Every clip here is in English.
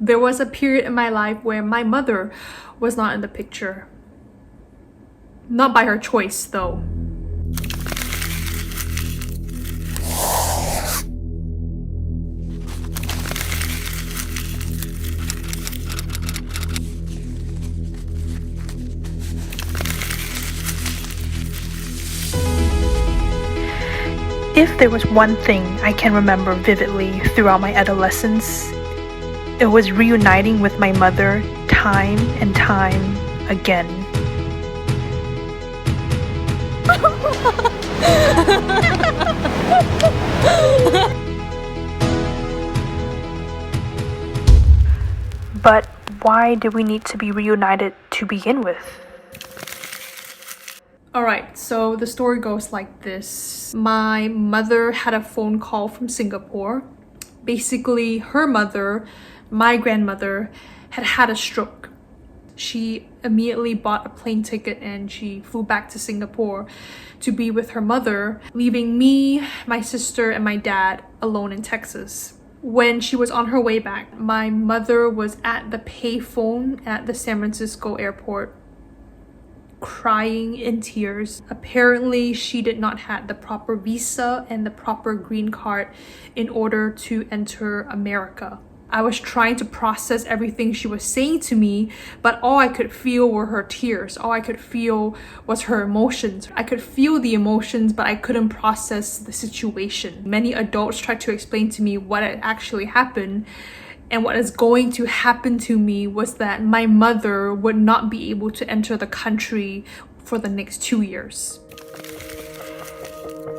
There was a period in my life where my mother was not in the picture. Not by her choice, though. If there was one thing I can remember vividly throughout my adolescence, it was reuniting with my mother time and time again. But why did we need to be reunited to begin with? Alright, so the story goes like this. My mother had a phone call from Singapore. Basically, her mother, my grandmother, had had a stroke. She immediately bought a plane ticket and she flew back to Singapore to be with her mother, leaving me, my sister, and my dad alone in Texas. When she was on her way back, my mother was at the payphone at the San Francisco airport, crying in tears. Apparently, she did not have the proper visa and the proper green card in order to enter America. I was trying to process everything she was saying to me, but all I could feel were her tears. All I could feel was her emotions. I could feel the emotions, but I couldn't process the situation. Many adults tried to explain to me what had actually happened, and what is going to happen to me was that my mother would not be able to enter the country for the next 2 years.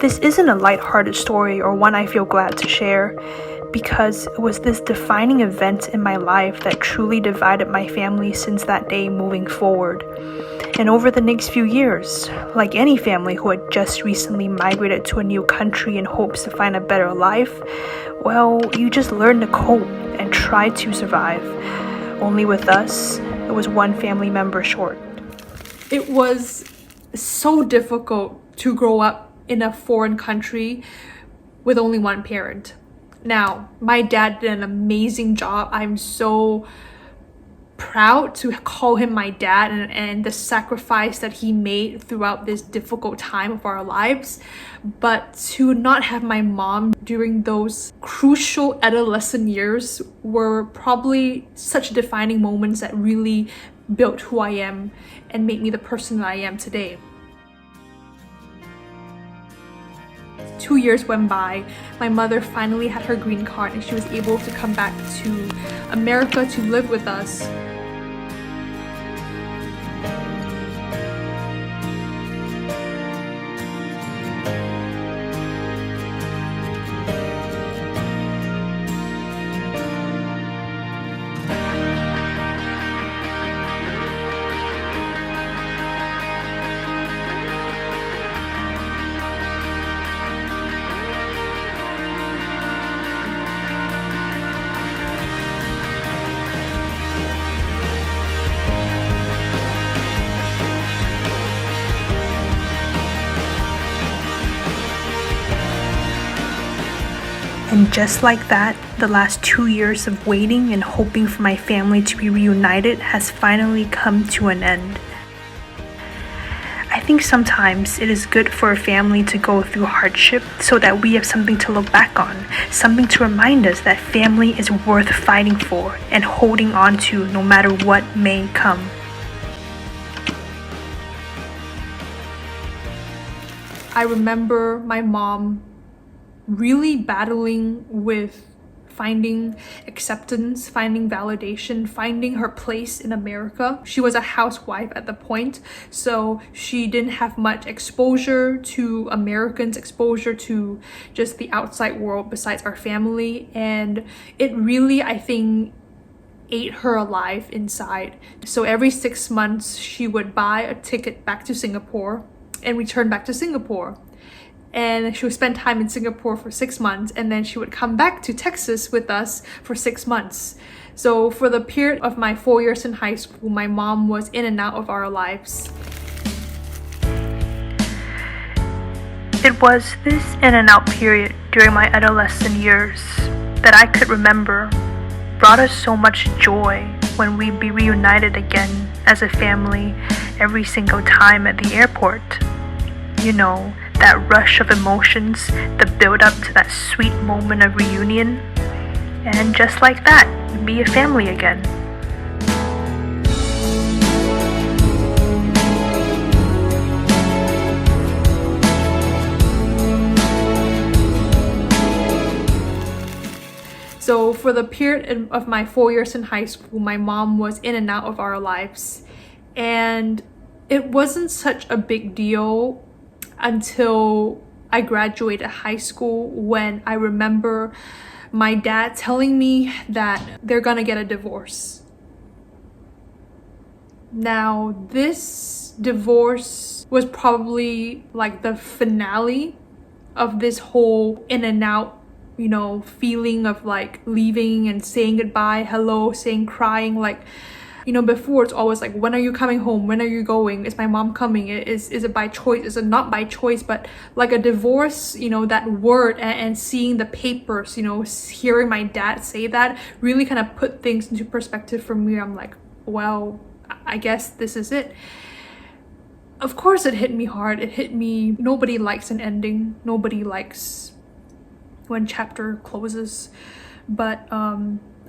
This isn't a lighthearted story or one I feel glad to share, because it was this defining event in my life that truly divided my family since that day moving forward. And over the next few years, like any family who had just recently migrated to a new country in hopes to find a better life, well, you just learn to cope and try to survive. Only with us, it was one family member short. It was so difficult to grow up in a foreign country with only one parent. Now, my dad did an amazing job. I'm so proud to call him my dad and the sacrifice that he made throughout this difficult time of our lives. But to not have my mom during those crucial adolescent years were probably such defining moments that really built who I am and made me the person that I am today. 2 years went by. My mother finally had her green card and she was able to come back to America to live with us. And just like that, the last 2 years of waiting and hoping for my family to be reunited has finally come to an end. I think sometimes it is good for a family to go through hardship so that we have something to look back on, something to remind us that family is worth fighting for and holding on to no matter what may come. I remember my mom really battling with finding acceptance, finding validation, finding her place in America. She was a housewife at the point, so she didn't have much exposure to Americans, exposure to just the outside world besides our family, and it really, I think, ate her alive inside. So every 6 months, she would buy a ticket back to Singapore and return back to Singapore. And she would spend time in Singapore for 6 months, and then she would come back to Texas with us for 6 months. So for the period of my 4 years in high school, my mom was in and out of our lives. It was this in and out period during my adolescent years that I could remember brought us so much joy when we'd be reunited again as a family every single time at the airport. You know, that rush of emotions, the build up to that sweet moment of reunion, and just like that, be a family again. So for the period of my 4 years in high school, my mom was in and out of our lives, and it wasn't such a big deal until I graduated high school, when I remember my dad telling me that they're gonna get a divorce. Now, this divorce was probably like the finale of this whole in and out, you know, feeling of like leaving and saying goodbye, hello, saying, crying. Like, you know, before it's always like, when are you coming home? When are you going? Is my mom coming? Is it by choice? Is it not by choice? But like a divorce, you know, that word and seeing the papers, you know, hearing my dad say that really kind of put things into perspective for me. I'm like, well, I guess this is it. Of course it hit me hard. It hit me. Nobody likes an ending. Nobody likes when chapter closes. But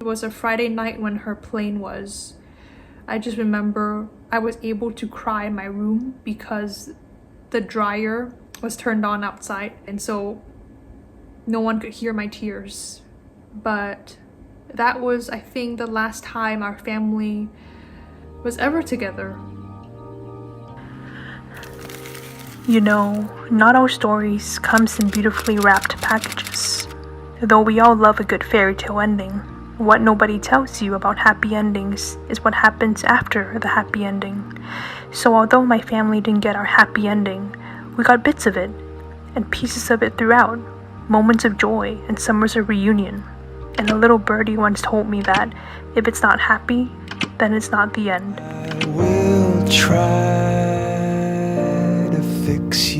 it was a Friday night when her plane was. I just remember I was able to cry in my room because the dryer was turned on outside, and so no one could hear my tears. But that was, I think, the last time our family was ever together. You know, not all stories comes in beautifully wrapped packages. Though we all love a good fairy tale ending, what nobody tells you about happy endings is what happens after the happy ending. So although my family didn't get our happy ending, we got bits of it and pieces of it throughout, moments of joy and summers of reunion. And a little birdie once told me that if it's not happy, then it's not the end. I will try to fix